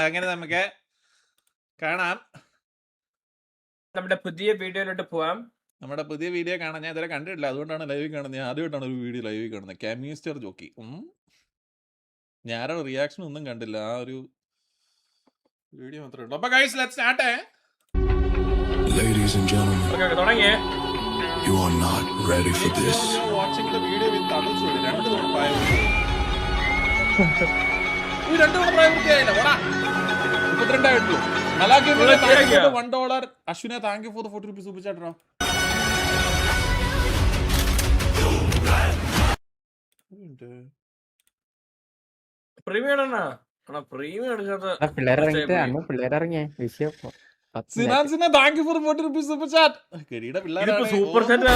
അങ്ങനെ നമുക്ക് കാണാം. നമ്മുടെ പുതിയ വീഡിയോയിലോട്ട് പോവാം. നമ്മുടെ പുതിയ വീഡിയോ കാണാൻ ഞാൻ ഇതുവരെ കണ്ടിട്ടില്ല, അതുകൊണ്ടാണ് ലൈവിൽ കാണുന്നത്. ഞാൻ ആദ്യമായിട്ടാണ് ഒരു വീഡിയോ ലൈവിൽ കാണുന്നത്. കാമിസ്റ്റർ ജോക്കി ഞാനൊരു റിയാക്ഷൻ ഒന്നും കണ്ടില്ല, ആ ഒരു വീഡിയോ മാത്രമേ ഉള്ളൂ. അപ്പൊ guys let's start. Ladies and gentlemen, തുടങ്ങിയേ. you are not ready for this. Watching the video with others. രണ്ട് തവണ പ്രായപൂർത്തിയായില്ല. 32 ആയിട്ടുള്ളൂ. $1. അശ്വിനെ thank you for the 40 rupees super chat. Premium super chat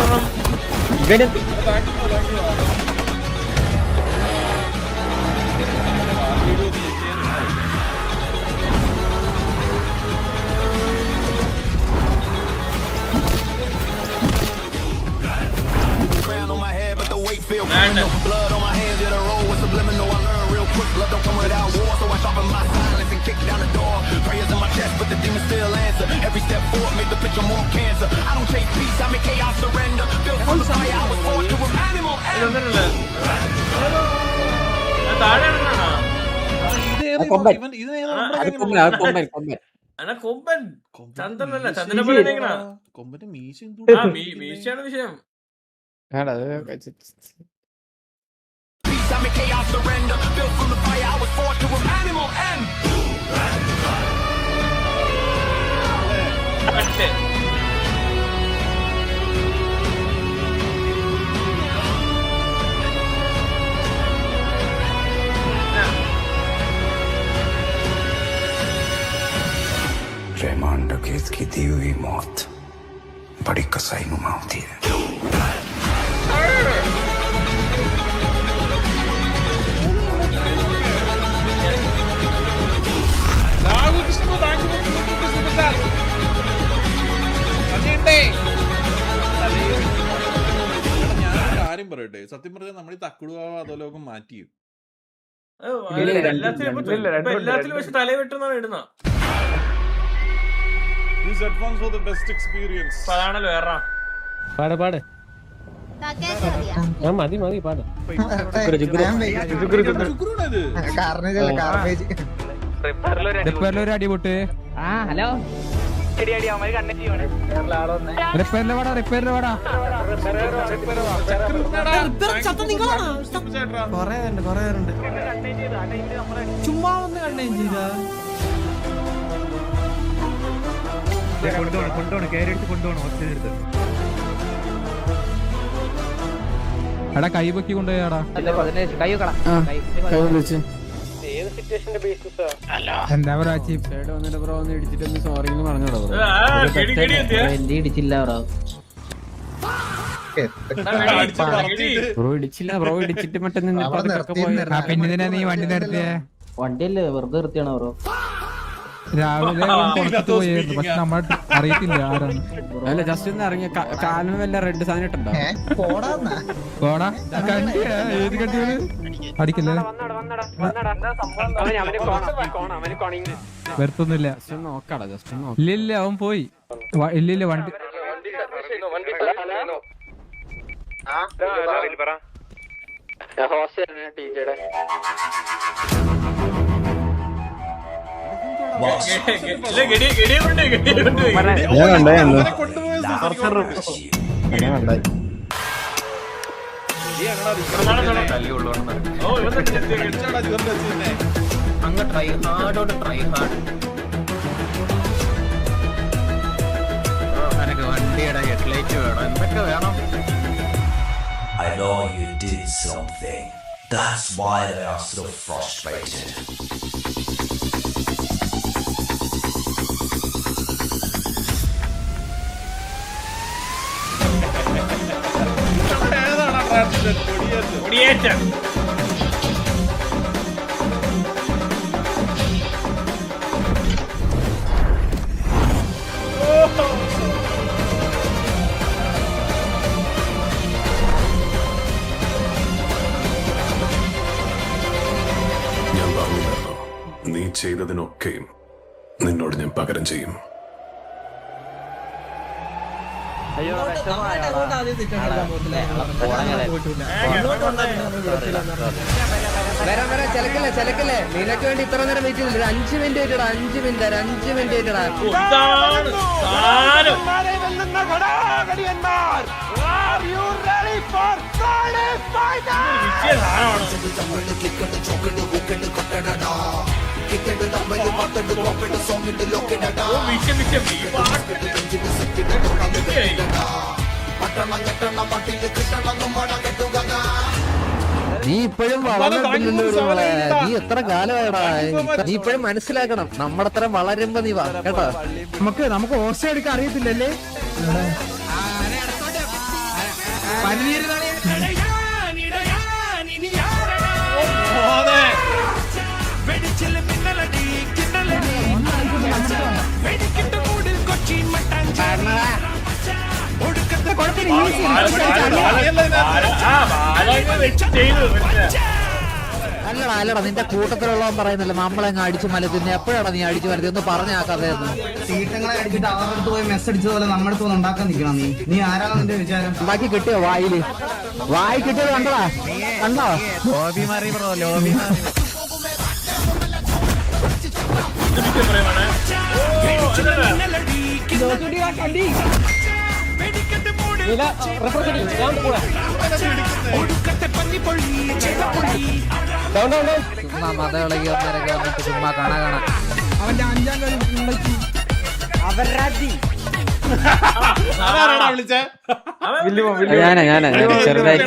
Blood on my hands, yeah, the road was subliminal. I learned real quick, love don't come without war. So I sharpen my silence and kick down the door. Prayers in my chest, but the demons still answer. Every step forward made the picture more cancer. I don't chase peace, I make chaos surrender. Built from the fire, I was born to an animal. കൊമ്പന്റെ മീശയാണ് വിഷയം. I make chaos surrender. Built from the fire, I was born to an animal. And Rahman डकैत की दी हुई मौत बड़ी कसाई नुमा होती है. കാര്യം പറയട്ടെ, സത്യം പറഞ്ഞാൽ നമ്മൾ ഈ തക്കുടുവ അധോലോകം മാറ്റിയും എല്ലാത്തിലും പക്ഷെ തലേ വെട്ടുന്നാണ് ഇടുന്ന. These headphones for the best experience. അതാണല്ലോ വേറെ പാട് മതി പാട്. ഒരു അടിപൊട്ട്. ഹലോ റിപ്പയറിന്റെ വാടാ. കൊറേ പേരുണ്ട്. ചുമ്മാ ഒന്ന് കണ്ടേം ചെയ്താ കൊണ്ടുപോണം കയറിയെടുത്ത് കൊണ്ടുപോകണം. ഒറ്റ എടാ കൈ പൊക്കി കൊണ്ടുപോയാടാ. എന്താ പറയാ ബ്രോ ഒന്ന് ഇടിച്ചിട്ടൊന്ന് സോറി പറഞ്ഞോടോ. ഇടിച്ചില്ല ബ്രോ ഇടിച്ചില്ല ബ്രോ ഇടിച്ചിട്ട് മറ്റേ പിന്നെ നീ വണ്ടി നിർത്തിയേ. വണ്ടിയല്ലേ വെറുതെ നിർത്തിയാണോ ബ്രോ? രാവിലെ പുറത്തു പോയായിരുന്നു, പക്ഷെ നമ്മൾ അറിയത്തില്ല ആരാണ്. അല്ല ജസ്റ്റ് ഒന്ന് ഇറങ്ങിയ കാലിന് വല്ല റെഡ് സാധനം ഇട്ടുണ്ടോ? പോടാ ഏത് കണ്ടിയാണ് അടിക്കല്ലേ? വരുത്തൊന്നുമില്ല. നോക്കാടാ ജസ്റ്റ് ഇല്ല അവൻ പോയി. ഇല്ല വണ്ടി അങ്ങ് ട്രൈ ഹാർഡോട്ട് ട്രൈ ഹാർഡ്. വണ്ടിയുടെ ഹെഡ്ലൈറ്റ് വേണം, എന്തൊക്കെ വേണം. I know you did something. That's why they are so frustrated. കൊടിയേറ്റം നീ ചെയ്തതിനൊക്കെയും നിന്നോട് ഞാൻ പകരം ചെയ്യും. ചെലക്കല്ലേ നിനക്ക് വേണ്ടി ഇത്ര നേരം വെയിറ്റ് ചെയ്തില്ല. 5 മിനിറ്റ് വെയിറ്റടാ, 5 മിനിറ്റ് വെയിറ്റടാ. നീ ഇപ്പോഴും വളർന്നിട്ടില്ലല്ലോ. നീ എത്ര കാലമായടാ. നീ ഇപ്പോഴും മനസ്സിലാക്കണം, നമ്മുടെ അത്ര വളരുമ്പോ നീ വാ കേട്ടോ. നമുക്ക് ഓർച്ച എടുക്കാൻ അറിയത്തില്ലല്ലേ? അല്ലടാ നിന്റെ കൂട്ടത്തിലുള്ളവൻ പറയുന്നില്ല നമ്മളെങ്ങ് അടിച്ചു മലത്തിന്. എപ്പോഴാണ് നീ അടിച്ചു മലത്തി ഒന്ന് പറഞ്ഞാക്കാതെ? തീട്ടങ്ങളെ അടിച്ചിട്ട് അവരുടെ അടുത്ത് പോയി മെസ്സ് അടിച്ചതുപോലെ നമ്മുടെ അടുത്ത് വന്ന് ഉണ്ടാക്കാൻ നിൽക്കണം. നീ ആരാണ് നിന്റെ വിചാരം? ബാക്കി കിട്ടിയോ? വായി കിട്ടിയത് കണ്ടടാ, കണ്ടോ? ലോബി മാറി ബ്രോ, ലോബി മാറി. ചുമ്മാ മതവിളകി ഒന്നരൊക്കെ വന്നിട്ട് ചുമ്മാ കാണാ. അവന്റെ 5ാം കളി അതാരാടാ വിളിച്ചേ? ഞാനാ ചെറുതായിട്ട്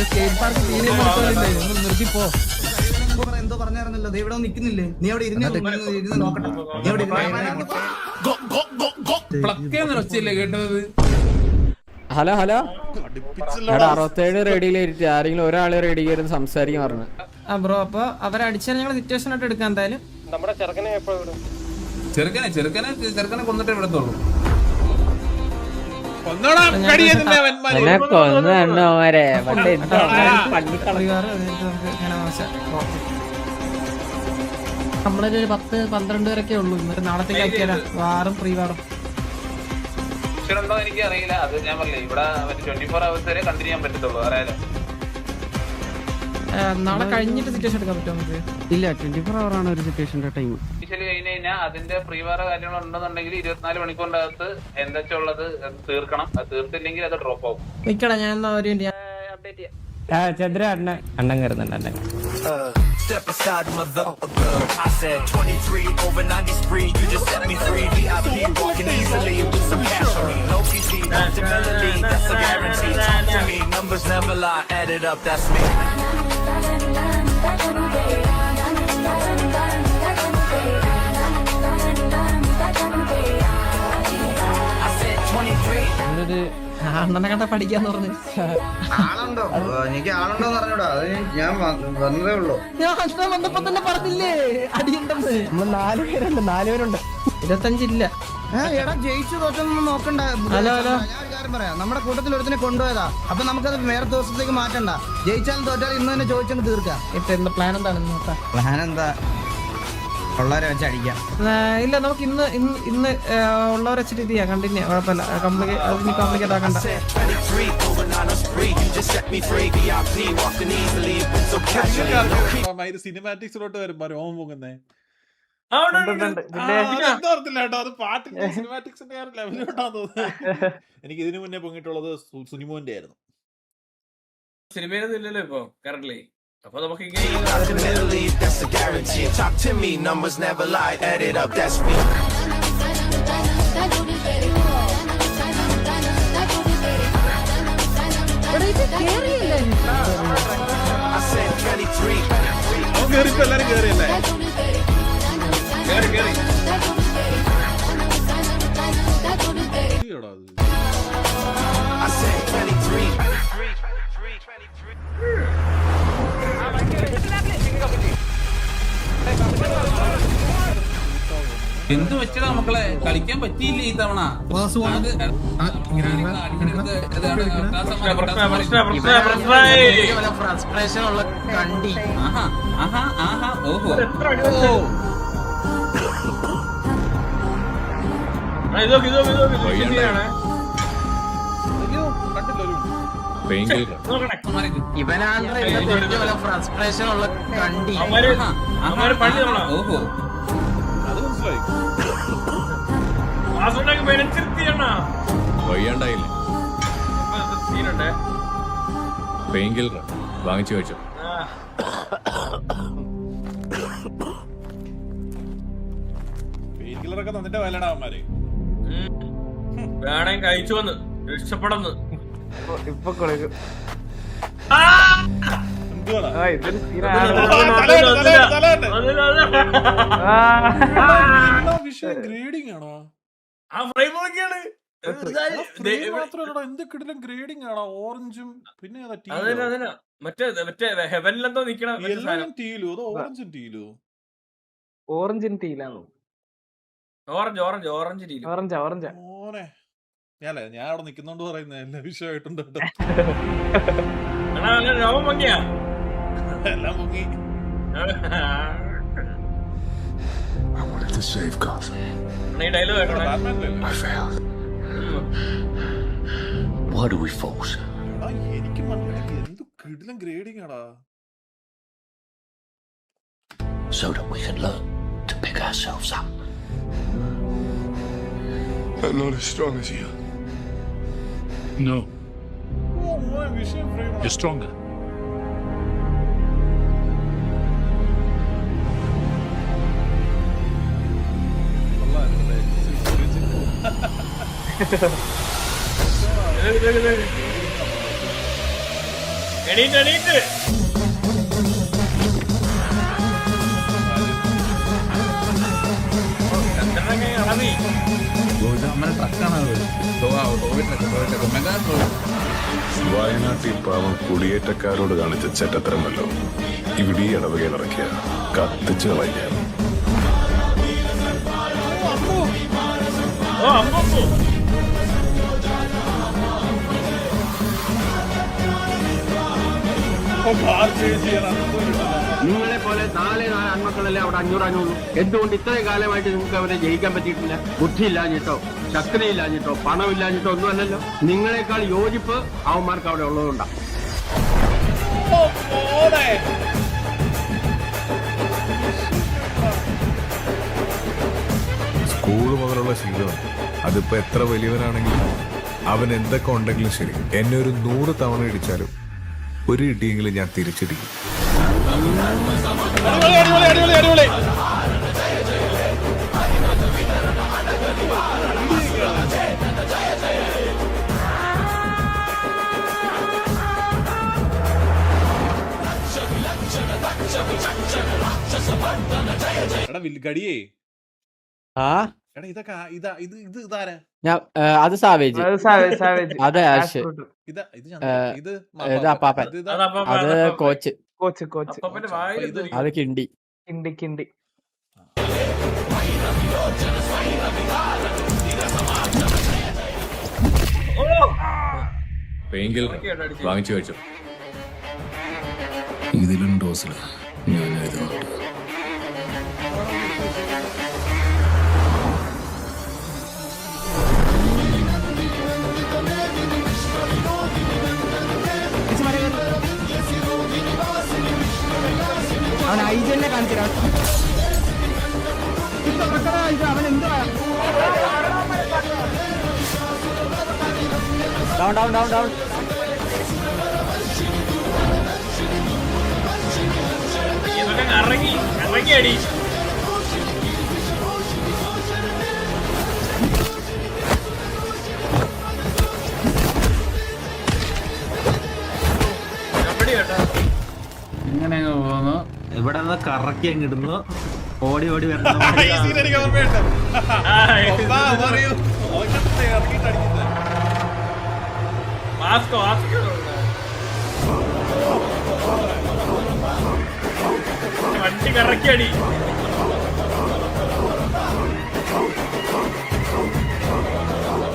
സ്കേറ്റ് പാർക്ക് നിർത്തിപ്പോ. എന്തോ പറഞ്ഞായിരുന്നല്ലോ, ദേ ഇവിടെ നിൽക്കുന്നില്ലേ? നീ അവിടെ ഇരുന്ന് നോക്കട്ടെ. നീ അവിടെ പ്ലക്കേന്ന് ഒച്ചയില്ലേ കേട്ടത്? ഹലോ 67 റെഡിയിലായിട്ട് ആരെങ്കിലും ഒരാളെ റെഡി കയറി സംസാരിക്കാൻ പറഞ്ഞു. ബ്രോ അപ്പൊ അവരടിച്ചാൽ ഞങ്ങൾ സിറ്റുവേഷൻ ആയിട്ട് എടുക്കാം. എന്തായാലും ചെറുക്കനെ കൊന്നിട്ട് വിടത്തുള്ളൂ. നമ്മളൊരു 10-12 വരെയൊക്കെ ഉള്ളൂ. നാളത്തേക്ക് ആക്കിയാലോ വാറും പ്രീ വാറും. എനിക്ക് അറിയില്ല, അത് ഞാൻ പറഞ്ഞില്ല. ഇവിടെ 24 hours വരെ കണ്ടിന്യൂ ചെയ്യാൻ പറ്റത്തുള്ളൂ. അറിയാലോ, നാളെ കഴിഞ്ഞിട്ട് സിറ്റുവേഷൻ എടുക്കാൻ പറ്റുമോ നമുക്ക്? ഇല്ല, 24 hour ആണ് ഒരു സിറ്റുവേഷന്റെ ടൈം. ഇനിഷ്യലി കഴിഞ്ഞ് കഴിഞ്ഞാൽ അതിന്റെ പ്രീവാറ കാര്യങ്ങൾ ഉണ്ടെന്നുണ്ടെങ്കിൽ 24 മണിക്കൂറിനകത്ത് എന്തൊക്കെ ഉള്ളത് തീർക്കണം. അത് തീർത്തില്ലെങ്കിൽ അത് ഡ്രോപ്പ് ആവും. നിക്കടാ, ഞാൻ എന്നാ ഒരു അപ്ഡേറ്റ് ചെയ്യാം. ചന്ദ്ര അണ്ണൻ കയറുന്നുണ്ട്. അണ്ണൻ Step aside, mother. I said 23 over 90 spree. You just set me free. VIP walking easily with some cash on me. No PC, no stability. That's a guarantee. Talk to me. Numbers never lie. Add it up. That's me. I said 23. അണ്ണനെ കണ്ട പഠിക്കാന്ന് പറഞ്ഞു. ആളുണ്ടോ? എനിക്ക് ആളുണ്ടോന്ന് അറിഞ്ഞൂടാ. അത് ഞാൻ വന്നതേ ഉള്ളൂ. ഞാൻ അണ്ണൻ വന്നപ്പോ തന്നെ പറഞ്ഞില്ലേ അടിയുണ്ടെന്ന്. നമ്മൾ 4 പേരുണ്ട്. 25 ഇല്ല. എടാ ജയിച്ചു തോറ്റൊന്നും നോക്കണ്ട. ഹലോ ഞാൻ ഒരു കാര്യം പറയാം. നമ്മുടെ കൂട്ടത്തിൽ ഒരുത്തിനെ കൊണ്ടുപോയതാ. അപ്പൊ നമുക്കത് വേറെ ദിവസത്തേക്ക് മാറ്റണ്ട. ജയിച്ചാലും തോറ്റാലും ഇന്ന് തന്നെ ചോദിച്ചങ്ങ് തീർക്കാം. ഇപ്പൊ എന്താ പ്ലാൻ എന്താണെന്ന് നോക്കാം. പ്ലാൻ എന്താ? ഉള്ളവരെ വെച്ച് അടിക്കാം. ഇല്ല, നമുക്ക് ഇന്ന് ഉള്ളവരെ വെച്ചിട്ട് ഇത് ചെയ്യാം. കണ്ടിന്യൂ, കുഴപ്പമില്ല. കോംപ്ലിക്കേറ്റ് ആക്കണ്ട. സിനിമാറ്റിക്സിലോട്ട് വരുമ്പോ രോമം പോകുന്നേ കേട്ടോ. അത് പാട്ടിന്റെ സിനിമാറ്റിക്സിന്റെ ലെവലിലോട്ടാന്ന് തോന്നുന്നത്. എനിക്ക് ഇതിനു മുന്നേ പൊങ്ങിയിട്ടുള്ളത് സുനിമോന്റെ ആയിരുന്നു. സിനിമയിലൊന്നും ഇല്ലല്ലോ ഇപ്പൊ കറന്റ്ലി. അപ്പൊ നമുക്ക് That's a guarantee. Talk to me. Numbers never lie. Add it up. That's me. I said 23. എല്ലാരും കേറിയല്ലേ? I said 23. എന്ത് വെച്ചടാ മക്കളെ, കളിക്കാൻ പറ്റിയില്ല ഈ തവണ. ഇവനാണ് ഫ്രസ്ട്രേഷൻ ഉള്ള കണ്ടി. ഓഹോ വയ്യാണ്ടായില്ലേ? പെയിൻ കില്ലർ വാങ്ങിച്ചു വെച്ചു. പെയിൻ കില്ലറൊക്കെ തന്നിട്ട് വല്ലടാവന്മാരെ വേണേ കഴിച്ചു വന്ന് രക്ഷപ്പെടുന്നു. ഇപ്പൊ കൊടുക്കും. വിഷയം ഗ്രേഡിംഗ് ആണോ? ആ ഫ്രെയിം നോക്കിയാണ് എന്തൊക്കെ ഗ്രേഡിംഗ് ആണോ? ഓറഞ്ചും പിന്നെ മറ്റേ ഹെവനിലെന്തോ നിക്കണം. ടീലോ അതോ ഓറഞ്ചും ടീലോ? ഓറഞ്ചിൻ ടീലാണോ? ഓറഞ്ച് ടീല്. ഓറഞ്ചാ മോനെ ഞാൻ അവിടെ നിക്കുന്നോണ്ട് പറയുന്ന എല്ലാ വിഷയമായിട്ടുണ്ട്. രോമം പൊങ്ങിയാ എല്ലാം പൊങ്ങി. I wanted to save Gotham. Dialogue I failed. Why do we force? എനിക്ക് മനസ്സിലാക്കി എന്ത് കിടിലം ഗ്രേഡിംഗ് ആടാ. So that we can learn to pick ourselves up. I'm not as strong as you. No. You're stronger. എണീറ്റ് വയനാട്ടിൽ പാവം കുടിയേറ്റക്കാരോട് കാണിച്ച ചെറ്റത്തരമല്ലോ ഇവിടെ ഈ ഇടവകയിലിറക്കിയ കത്തിച്ച് കളയുക. നിങ്ങളെ പോലെ 4 ആൺമക്കളല്ലേ അവിടെ 500 എന്തുകൊണ്ട് ഇത്രയും കാലമായിട്ട് നിങ്ങൾക്ക് അവരെ ജയിക്കാൻ പറ്റിയിട്ടില്ല? ബുദ്ധിയില്ലാഞ്ഞിട്ടോ ശക്തിയില്ലാഞ്ഞിട്ടോ പണമില്ലാഞ്ഞിട്ടോ ഒന്നും അല്ലല്ലോ. നിങ്ങളെക്കാൾ യോജിപ്പ് അവന്മാർക്ക് അവിടെ ഉള്ളതുകൊണ്ടാ. സ്കൂൾ മുതലുള്ള ശീലമാണ്. അതിപ്പോ എത്ര വലിയവനാണെങ്കിലും അവൻ എന്തൊക്കെ ഉണ്ടെങ്കിലും ശരി, എന്നെ ഒരു 100 തവണ ഇടിച്ചാലും ഒരു ഇടിയെങ്കിലും ഞാൻ തിരിച്ചിടിക്കും. ഗടിയേ അത് സാവേജ്, അത് ആഷ്, ഇത് അപ്പാപ്പൻ, അത് കോച്ച്, അത് കിണ്ടി. പെയിൻ കില്ലർ വാങ്ങിച്ചു വെച്ചു. ഇതിലും ഡോസില് ഞാൻ എഴുതുന്നുണ്ട്. അവൻ ഐജനെ കാണിച്ചിരാ. അവൻ എന്തുവാ ഡൗൺ ഇറങ്ങി അടി. ഇങ്ങനെ പോകുന്നു. ഇവിടെ നിന്ന് കറക്കി അങ്ങിടുന്നു. ഓടി വരണം. വണ്ടി കറക്കി അടി.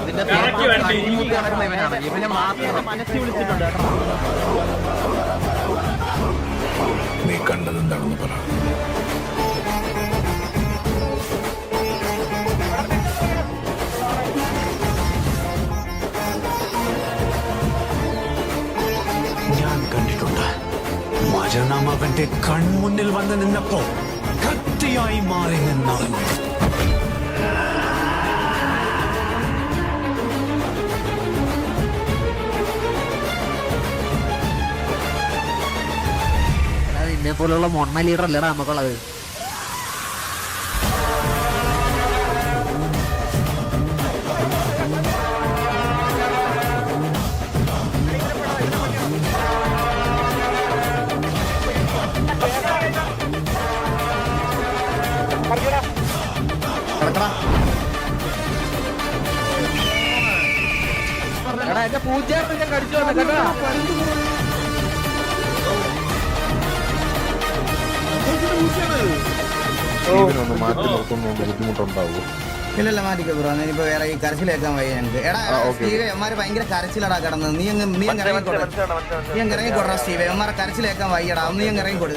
ഇതിന്റെ കറക്കി വണ്ടി. തലമുടി നടക്കുന്ന ഇവനാണ്. ഇവനെ മാത്രം മനസ്സിൽ വിളിച്ചിട്ടുണ്ട് കേട്ടോ. നീ കണ്ടതെന്താണെന്ന് പറ. ഞാൻ കണ്ടിട്ടുണ്ട്. മരണം അവന്റെ കൺമുന്നിൽ വന്ന് നിന്നപ്പോ കത്തിയായി മാറി നിന്നവൻ. നിന്നെ പോലുള്ള മൊണ്ണ ലീഡർ അല്ലടാ നമുക്കുള്ളത്. എടാ എന്റെ പൂച്ചയായിട്ട് ഞാൻ കടിച്ചു വന്നെ കേട്ടോ. ബുദ്ധിമുട്ടുണ്ടാവും. ഇല്ലല്ല മാറ്റിക്കോ ബ്രോ. ഇനിയിപ്പോ വേറെ ഈ കരച്ചിലേക്കാൻ വയ്യ ഞങ്ങൾക്ക്. എടാ സ്റ്റീവേ അമ്മമാര് ഭയങ്കര കരച്ചിലടാ കിടന്നത്. നീ അങ്ങ് ഇറങ്ങിക്കൊടാ സ്റ്റീവേ. അമ്മമാരെ കരച്ചിലേക്കാൻ വയ്യടാ. നീ അങ്ങ് ഇറങ്ങിക്കൊടു.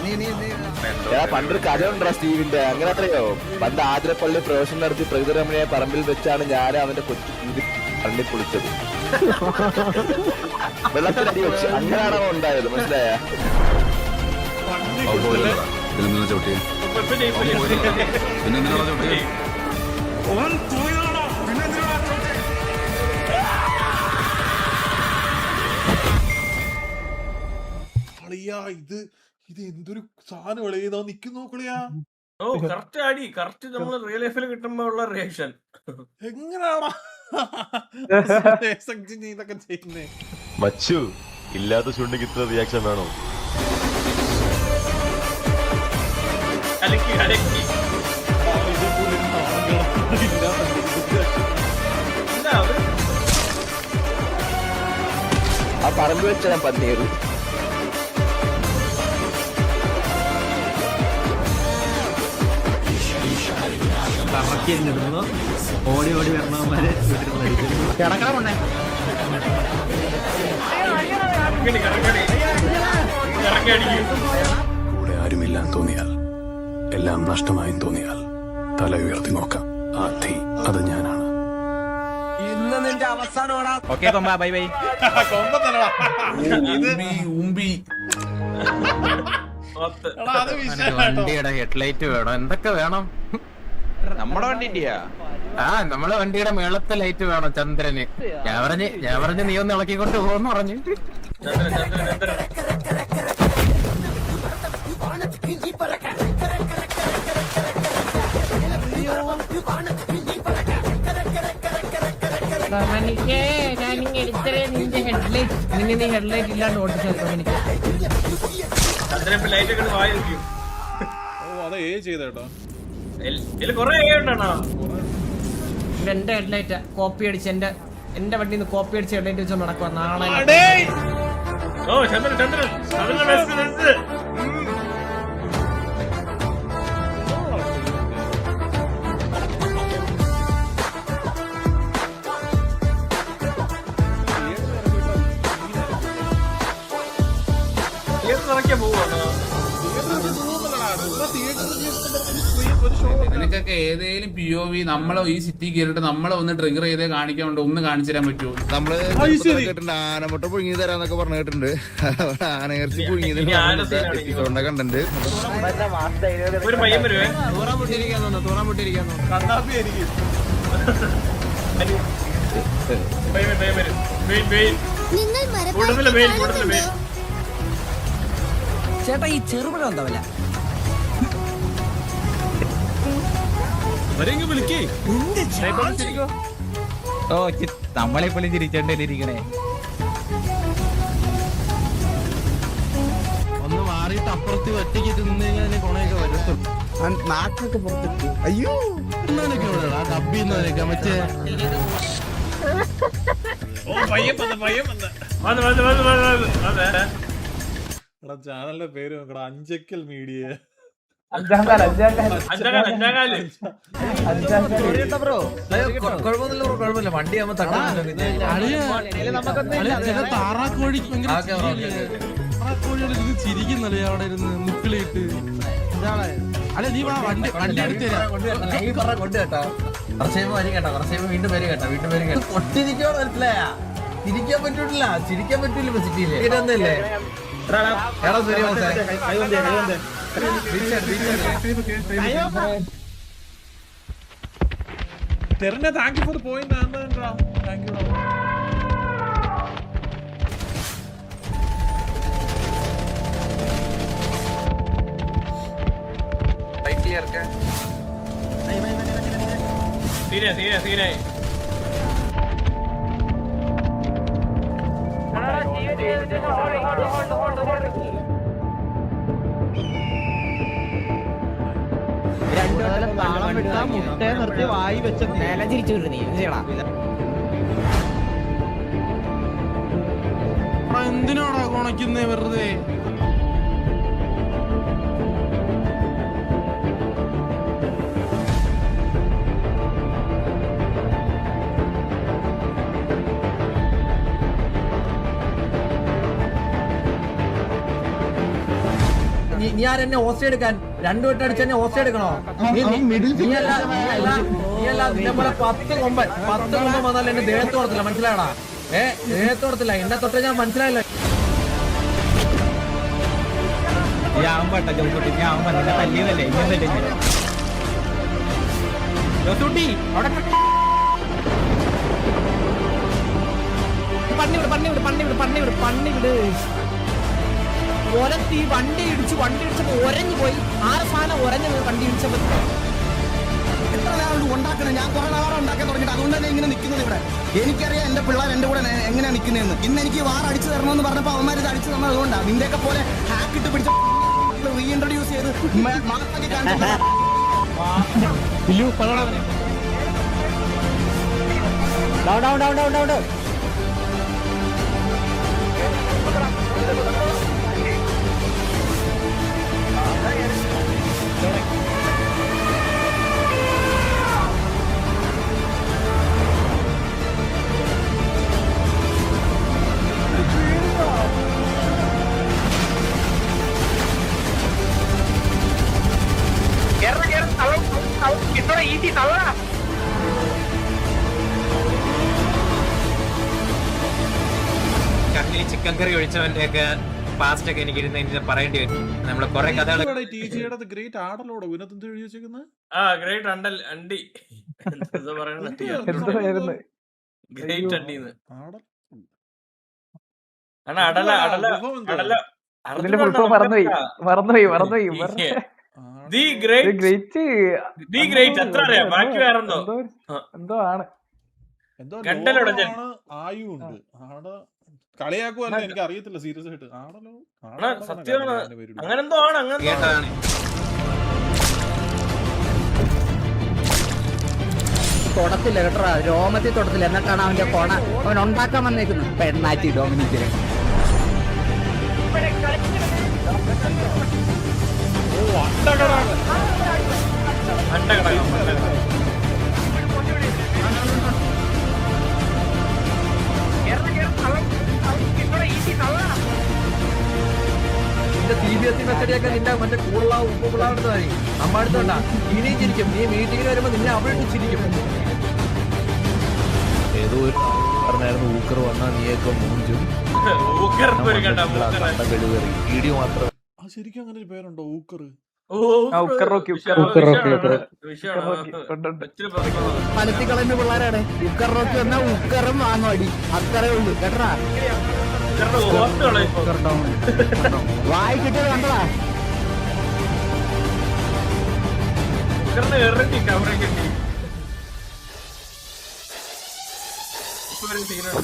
പണ്ടൊരു കഥയുണ്ടോ സ്റ്റീവിന്റെ? അങ്ങനെ അത്രയോ? പണ്ട് ആതിരപ്പള്ളി പ്രവേശനം നടത്തി പ്രകൃതിരമണിയെ പറമ്പിൽ വെച്ചാണ് ഞാൻ അവന്റെ കൊച്ചു പള്ളി പൊളിച്ചത്. വെള്ളത്തിനടി വെച്ച് അങ്ങനെയാണോ ഉണ്ടായത്? മനസ്സിലായ? ഇത് എന്തൊരു സാധനം ഇളയതാ നിക്കുന്നു നോക്കളിയാ. ഓ കറക്റ്റ് അടി. കറക്റ്റ് നമ്മൾ റിയൽ ലൈഫിൽ കിട്ടുമ്പോ ഉള്ള റിയാക്ഷൻ എങ്ങനെയാണോ ഇതൊക്കെ ചെയ്യുന്നേ? മച്ചു ഇല്ലാത്ത ചുണ്ടിക്ക് ഇത്ര റിയാക്ഷൻ വേണോ? കലക്കി കലക്കി. ആ പറമ്പ് വെച്ച ഞാൻ പന്നിയേറി. ഓടി ഓടി വരണവന്മാരെ കിടക്കണമുണ്ടേ. കൂടെ ആരുമില്ലാന്ന് തോന്നിയാൽ, എല്ലാം നഷ്ടമായും തോന്നിയാൽ തല ഉയർത്തി നോക്കാം. ആ തീ അത് ഞാനാണ്. ഇന്ന് നിന്റെ അവസാനമാടാ. ഓക്കെ കൊമ്പ ബൈ ബൈ. വണ്ടിയുടെ ഹെഡ്ലൈറ്റ് വേണം. എന്തൊക്കെ വേണം? നമ്മുടെ വണ്ടിന്റെയാ? ആ നമ്മളെ വണ്ടിയുടെ മേളത്തെ ലൈറ്റ് വേണം ചന്ദ്രന്. ഞാൻ പറഞ്ഞു നീ ഒന്ന് ഇളക്കിക്കൊണ്ട് പോകുന്നു പറഞ്ഞു. നിന്റെ ഹെഡ്ലൈറ്റ് ഇല്ലാണ്ട് ഓടിച്ചു എനിക്ക്. എന്റെ ഹെഡ്ലൈറ്റ് കോപ്പി അടിച്ച് എന്റെ വണ്ടിയിൽ നിന്ന് കോപ്പി അടിച്ച് ഹെഡ്ലൈറ്റ് വെച്ചോണ്ട് നടക്കുക. നാളെ നിനക്കൊക്കെ ഏതേലും POV നമ്മളെ ഈ സിറ്റി കയറിട്ട് നമ്മളെ ഒന്ന് ട്രിഗർ ചെയ്തേ കാണിക്കാൻ വേണ്ടി ഒന്ന് കാണിച്ചു തരാൻ പറ്റുമോ? നമ്മള് കേട്ടിട്ടുണ്ട് ആനമുട്ട പുഴുങ്ങി തരാന്നൊക്കെ പറഞ്ഞു കേട്ടിട്ടുണ്ട്. ആനയിറച്ചി പുഴുങ്ങിയതിന്റെ കണ്ടന്റ്. ഒരു പയ്യൻ വരുവേ. തൂറാൻ മുട്ടിയിരിക്കാൻ കണ്ണാപ്പി എനിക്ക് പയ്യൻ വരും. കൂടുതൽ വെയിൽ. ചേട്ടാ ഈ ചെറുപഴം എന്താവില്ല. ഓ നമ്മളെപ്പോഴും ചിരിച്ചോണ്ടിരിക്കണേ. ഒന്ന് മാറിയിട്ട് അപ്പുറത്ത് ഒറ്റയ്ക്ക് തിന്നു കഴിഞ്ഞാൽ കൊണയൊക്കെ വരത്തുള്ളൂ. നാക്കൊക്കെ പുറത്തിട്ട് അയ്യോ ഡബ്ബിന്നൊക്കെ മറ്റേ ചാനലിന്റെ പേര് നോക്കടാ, അഞ്ചക്കൽ മീഡിയ. കുഴപ്പമില്ല വണ്ടി ആവുമ്പോ താറാക്കോഴി താറാക്കോഴികൾ ഇരുന്ന് ചിരിക്കുന്നല്ലേ അവിടെ ഇരുന്ന് മുക്കിളിയിട്ട്. അല്ലെ നീ വാ വണ്ടി എടുത്തേരാ കൊണ്ട് കേട്ടോ. കുറച്ച് വരും കേട്ടോ, കുറച്ച് വീണ്ടും വരും കേട്ടോ, വീണ്ടും വരും കേട്ടോ. പൊട്ടിരിക്കോ മനസ്സിലായാ? ചിരിക്കാൻ പറ്റൂല, ചിരിക്കാൻ പറ്റൂല സിറ്റിയില്. ഇതൊന്നല്ലേ എടാ ശരി തെറിനെ thank you for the point. Thank you. മുട്ടയെ നിർത്തി വായി വെച്ച് നേരെ തിരിച്ചു വിടുന്നീ. എന്തിനാടാ കുണയ്ക്കുന്നേ വെറുതെ? നീ ആരെന്നെ ഓസ്റ്റേ എടുക്കാൻ? 2 വട്ടം അടിച്ചെന്നെ ഓസ്റ്റേ എടുക്കണോ? നീയല്ല നിന്നെ പോലെ 10 കൊമ്പൻ വന്നാൽ എന്റെ ദേഹത്ത് കൊടുത്തില്ല, മനസ്സിലായടാ? ദേഹത്ത് കൊടുത്തില്ല, എന്നെ തൊട്ട് ഞാൻ മനസ്സിലായില്ല. പണ്ണിവിട് ഒരത്തി വണ്ടി ഇടിച്ചപ്പോ ഒരഞ്ഞു പോയി. 6 സാധനം ഒരഞ്ഞു വണ്ടി ഇടിച്ചപ്പോ എത്ര നാളുണ്ട് ഉണ്ടാക്കണം. ഞാൻ കുറെ നാളെ ഉണ്ടാക്കാൻ തുടങ്ങിയിട്ട് അതുകൊണ്ട് തന്നെ ഇങ്ങനെ നിൽക്കുന്നത് ഇവിടെ. എനിക്കറിയാം എന്റെ പിള്ളേർ എന്റെ കൂടെ എങ്ങനെയാ നിൽക്കുന്നതെന്ന്. ഇന്ന് എനിക്ക് വാർ അടിച്ചു തരണമെന്ന് പറഞ്ഞപ്പോൾ അവന്മാർ ഇത് അടിച്ചു തന്നത് അതുകൊണ്ടാണ്. നിന്റെയൊക്കെ പോലെ ഹാക്കിട്ട് പിടിച്ച് റീഇൻട്രൊഡ്യൂസ് ചെയ്ത് മാസാക്കി കാണിച്ചു. ചിക്കൻ കറി ഒഴിച്ചവന്റെ ഒക്കെ പാസ്റ്റ് ഒക്കെ എനിക്ക് ഇരുന്ന് പറയേണ്ടി വരും. നമ്മള് കൊറേ കഥകൾ ഗ്രേറ്റ് ആടലോടെ ഉന്നതെന്ത് എഴുതി വെച്ചേക്കുന്നത്? ഗ്രേറ്റ് അണ്ടൽ അണ്ടി എന്താ പറയണത്? ഗ്രേറ്റ് അണ്ടിന്ന് അടല അടല അടല മറന്നുപോയി. ദി ഗ്രേറ്റ് എത്ര അറിയാം? ബാക്കി വേറെന്തോ എന്തോ ഗണ്ടലുടൻ ആയുണ്ട്. കളിയാക്കുവല്ല, എനിക്ക് അറിയത്തില്ല സീരിയസ് ആയിട്ട്. ആടലോ സത്യമാണ്, അങ്ങനെന്തോ ആണ്. അങ്ങനെ തൊടത്തില്ല കേട്ടോ, രോമത്തിൽ തൊടത്തില്ല. എന്നിട്ടാണ് അവന്റെ കൊണ അവൻ ഉണ്ടാക്കാൻ വന്നേക്കുന്നത്. പെണ്ണാറ്റി ഡോമിനിക്കിന് CBSE മെസ്സേജൊക്കെ നിന്റെ മറ്റേ കൂടുതലാവും ഉപ്പ് പിള്ളാടുത്ത മതി. അമ്മ അടുത്തോണ്ടാ ഇനിയും ചിരിക്കും. നീ മീറ്റിങ്ങിന് വരുമ്പോ നിന്നെ അവിടെ ചിരിക്കും. ഏതോ പറഞ്ഞായിരുന്നു ഊക്കർ വന്നാ നീയൊക്കെ മൂഞ്ചും വീഡിയോ മാത്രം. ശരിക്കും അങ്ങനെ ഒരു പേരുണ്ടോ ഊക്കർ? മനസ്സിക്കളഞ്ഞ പിള്ളേരാണ്. ഉക്കർ റോക്കി വന്നാ ഉക്കറും വാങ്ങും അടി, അത്രേ ഉള്ളൂ കേട്ടാ. വായി കിട്ടിയത് കണ്ടതാ.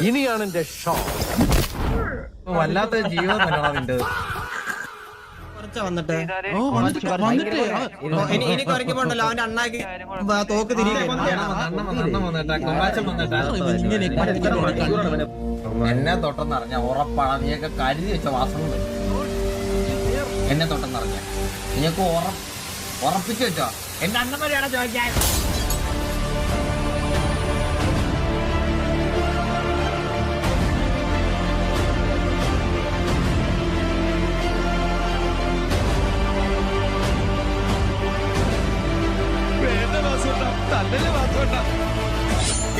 ഇനിയാണ് എന്റെ ഷോ. വല്ലാത്ത ജീവിതം തന്നെയാണ് നിന്റെ. ഇനി കുറയ്ക്കുമ്പോണ്ടല്ലോ അവന്റെ അണ്ണാക്കി തോക്ക് എന്നെ തൊട്ടെന്നറിഞ്ഞ ഉറപ്പാണ്. നീയൊക്കെ കരുതി വെച്ച വാസന എന്നെ തൊട്ടെന്നറിഞ്ഞ നീയൊക്കെ ഉറപ്പിച്ചു വെച്ചോ. എന്റെ അണ്ണന്മാരെയാണോ ചോദിക്കാൻ?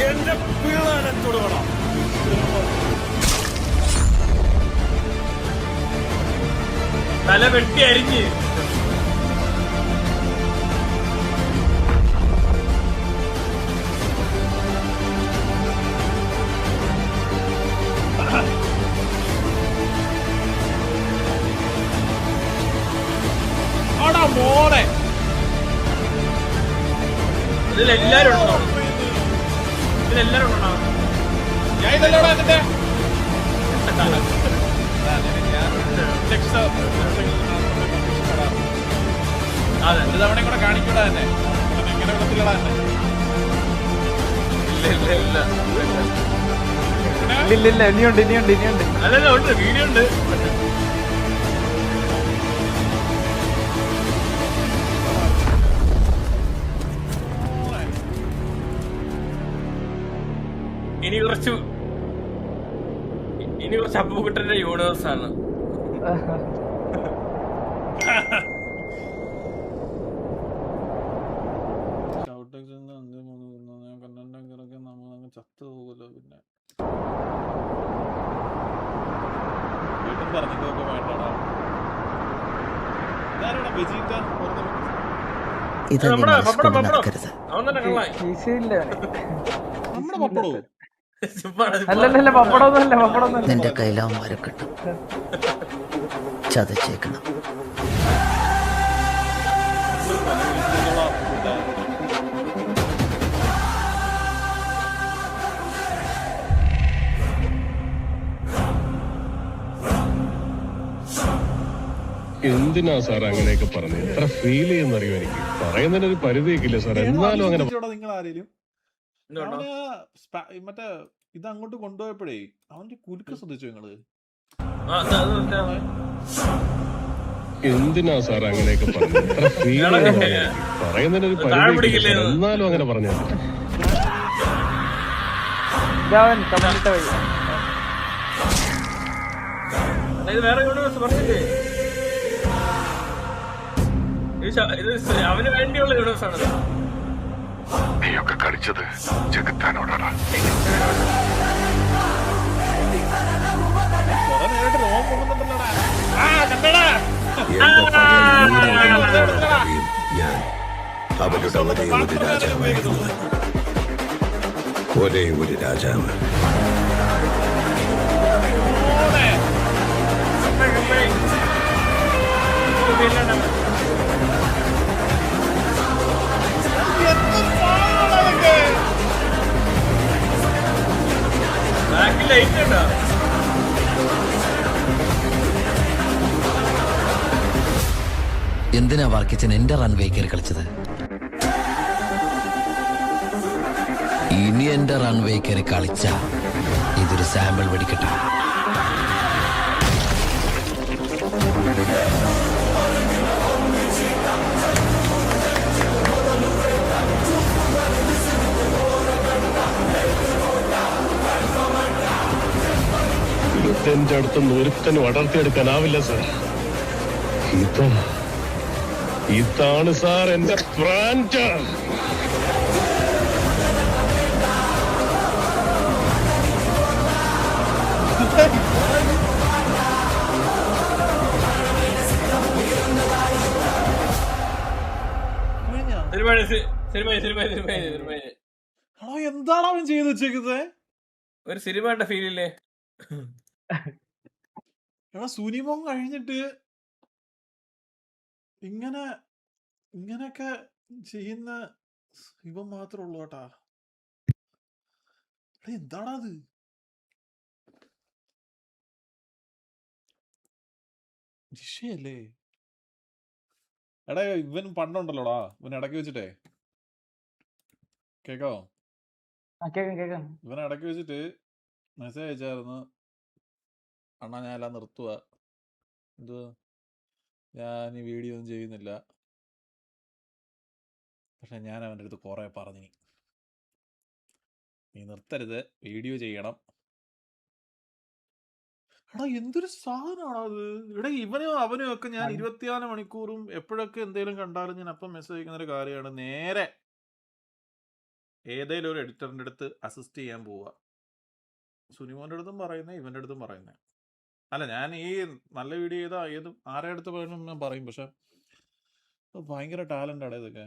എന്റെ പിള്ളേരെ തൊടുകണം. തല വെട്ടി അരിഞ്ഞ് മോനെ ഇതിലെല്ലാരും ഉണ്ടോ? ഇതിലെല്ലാരും ഉണ്ടോ? ഞാൻ ഇതല്ലോടാ എന്നിട്ട് രണ്ട് തവണയും കൂടെ കാണിക്കൂടാ തന്നെ. എങ്ങനെ വിടത്തില്ലടാ തന്നെ. ഇല്ല ഇനിയുണ്ട് അല്ലല്ല ഉണ്ട്, വീഡിയോ ഉണ്ട്. ഇനി കുറച്ച് അപ്പുകുട്ടന്റെ യൂണിവേഴ്സ് ആണ്. ചത്തു പോകുമല്ലോ. പിന്നെ വീണ്ടും പറഞ്ഞതൊക്കെ വേണ്ടടാ. ഇതാരാടാ വെജീറ്റ? നമ്മുടെ പപ്പടോ? അല്ലല്ല പപ്പടമൊന്നുമല്ല. നിന്റെ കയ്യിലാവന്മാരെ കിട്ടും, ചതച്ചേക്കണം. എന്തിനാ സാർ അങ്ങനെയൊക്കെ പറഞ്ഞത്? എത്ര ഫീൽ ചെയ്യുന്നറിയോ എനിക്ക്. പറയുന്നതിനൊരു പരിധിയൊക്കെ സാർ, എന്നാലും അങ്ങനെ നിങ്ങൾ ആരെങ്കിലും മറ്റേ ഇത് അങ്ങോട്ട് കൊണ്ടുപോയപ്പോഴേ അവന്റെ കുലുക്ക് ശ്രദ്ധിച്ചു നിങ്ങള്? എന്തിനാ സാർ അങ്ങനെയൊക്കെ പറഞ്ഞത്? എത്ര ഫീൽ പറയുന്നതിനൊരു പരിധിയൊക്കെ എന്നാലും അങ്ങനെ പറഞ്ഞത്. വേറെ യൂണിവേഴ്സ് പറഞ്ഞില്ലേ? അവന് വേണ്ടിയുള്ള യൂണിവേഴ്സ് ആണ്. നീയൊക്കെ കളിച്ചത് ജഗത്താനോടാണ്. ഞാൻ അവരുടെ ഒരേ ഒരു രാജാവായിരുന്നു. ഒരേ ഒരു രാജാവ്. എന്തിനാ വർക്കിച്ചൻ എന്റെ റൺവേ കയറി കളിച്ചത്? ഇനി എന്റെ റൺവേ കയറി കളിച്ച ഇതൊരു സാമ്പിൾ വെടിക്കട്ടെ. എന്റെ അടുത്തൊന്നും ഒരുത്തനും അടർത്തിയെടുക്കാനാവില്ല സാർ. ഇതാണ് സാർ എന്റെ ബ്രാൻഡ്. എന്താണ് അവൻ ചെയ്ത് വെച്ചേക്കുന്നത്? ഒരു സിനിമയുടെ ഫീലില്ലേ? എടാ സുനിമോൻ കഴിഞ്ഞിട്ട് ഇങ്ങനൊക്കെ ചെയ്യുന്ന ഇവൻ മാത്രമേ ഉള്ളൂ കേട്ടാ. എന്താണത്? ജിഷയല്ലേ? എടാ ഇവൻ പണ്ടുണ്ടല്ലോടാ, ഇവൻ ഇടയ്ക്ക് വെച്ചിട്ടേ കേക്കോ? ഇവൻ ഇടയ്ക്ക് വെച്ചിട്ട് മെസ്സേജ് അയച്ചായിരുന്നു, അണ്ണാ ഞാൻ എല്ലാം നിർത്തുക, എന്തുവാ ഞാൻ ഈ വീഡിയോ ഒന്നും ചെയ്യുന്നില്ല, പക്ഷെ ഞാൻ അവൻ്റെ അടുത്ത് കുറേ പറഞ്ഞു, നീ നിർത്തരുത്, വീഡിയോ ചെയ്യണം. എടാ എന്തൊരു സാധനമാണോ അത്? എടാ ഇവനും അവനും ഒക്കെ ഞാൻ 24 മണിക്കൂറും എപ്പോഴൊക്കെ എന്തെങ്കിലും കണ്ടാലും ഞാൻ അപ്പം മെസ്സേജ് അയക്കുന്ന ഒരു കാര്യമാണ്, നേരെ ഏതെങ്കിലും ഒരു എഡിറ്ററിൻ്റെ അടുത്ത് അസിസ്റ്റ് ചെയ്യാൻ പോവുക. സുനിമോൻ്റെ അടുത്തും പറയുന്നത്, ഇവൻ്റെ അടുത്തും പറയുന്നത്. അല്ല, ഞാൻ ഈ നല്ല വീഡിയോ ചെയ്താൽ ആരുടെ അടുത്ത് പറയുമ്പോൾ ഞാൻ പറയും, പക്ഷെ ഭയങ്കര ടാലൻ്റാണ് ഇതൊക്കെ.